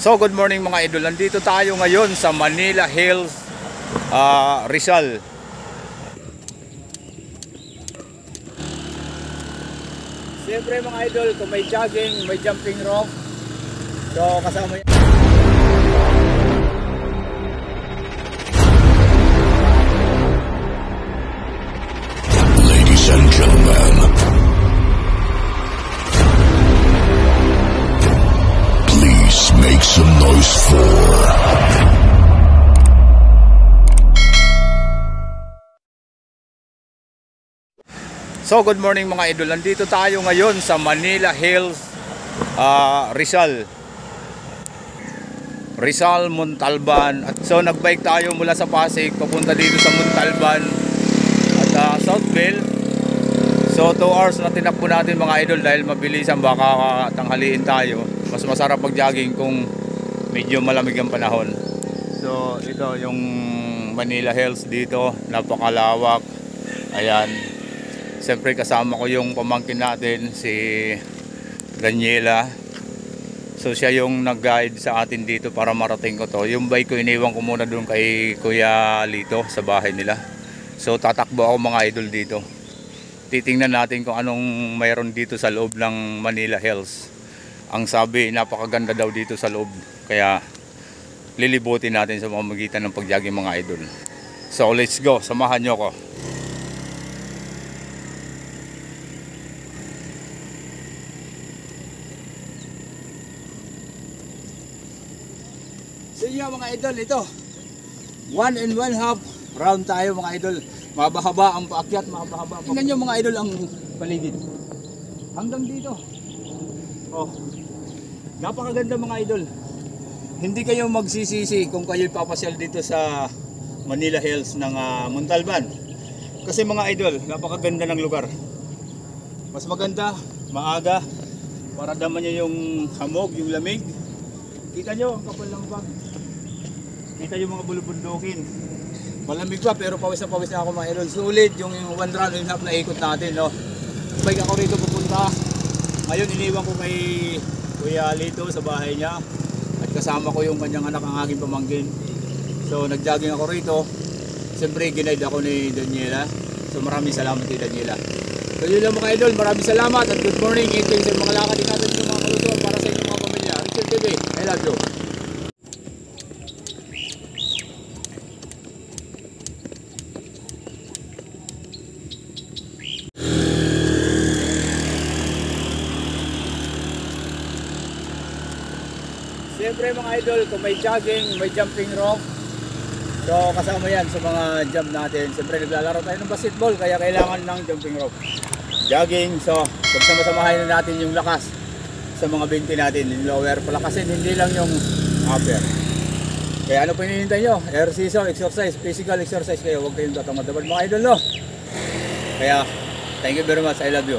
So good morning mga idol, nandito tayo ngayon sa Manila Hills, Rizal. Siyempre mga idol, kung may jogging, may jumping rope, so kasama yan. Ladies and gentlemen, please make some noise for So good morning mga idol, nandito tayo ngayon sa Manila Hills, Rizal, Montalban. So nagbike tayo mula sa Pasig papunta dito sa Montalban at Southville. So 2 hours na tinakbo natin mga idol dahil mabilisan, baka tanghaliin tayo. Mas masarap pag jogging kung medyo malamig ang panahon. So ito yung Manila Hills dito, napakalawak. Ayan. Siyempre kasama ko yung pamangkin natin, si Daniela. So siya yung nag-guide sa atin dito para marating ko to. Yung bike ko iniwan ko muna doon kay Kuya Lito sa bahay nila. So tatakbo ako mga idol dito. Titingnan natin kung anong mayroon dito sa loob ng Manila Hills. Ang sabi, napakaganda daw dito sa loob. Kaya lilibutin natin sa pamamagitan ng pag-jogging mga idol. So let's go, samahan nyo ko. So yun mga idol, ito 1 1/2 round tayo mga idol. Mabahaba ang paakyat, mabahaba. Tingnan nyo mga idol ang paligid hanggang dito. Oh, napakaganda mga idol. Hindi kayo magsisisi kung kayo papasyal dito sa Manila Hills ng Montalban. Kasi mga idol, napakaganda ng lugar. Mas maganda, maaga, para daman nyo yung hamog, yung lamig. Kita nyo ang kapal ng bag. Kita yung mga bulubundukin. Malamig pa pero pawis na ako mga idol. Sulit yung 1 round and a half na ikot natin, no. Bike ako rito pupunta. Ngayon iniwan ko kay Kuya Lito sa bahay niya. At kasama ko yung kanyang anak, ang aking pamangkin. So nag-jogging ako rito. Siyempre ginaid ako ni Daniela. So maraming salamat kay Daniela. So yun lang mga idol, maraming salamat at good morning. Ito yung mga lakad din natin yung mga kalusuan para sa inyong mga pamilya. Richard TV, I love you. Siyempre mga idol, kung may jogging, may jumping rope, so kasama yan sa mga jump natin. Siyempre naglalaro tayo ng basketball, kaya kailangan ng jumping rope. Jogging, so pagsama-samahin na natin yung lakas sa mga binti natin, yung lower palakasin, hindi lang yung upper. Kaya ano pa hinihintay nyo? Exercise, physical exercise kayo, huwag kayong tatamad-tamad mga idol, no? Kaya thank you very much, I love you.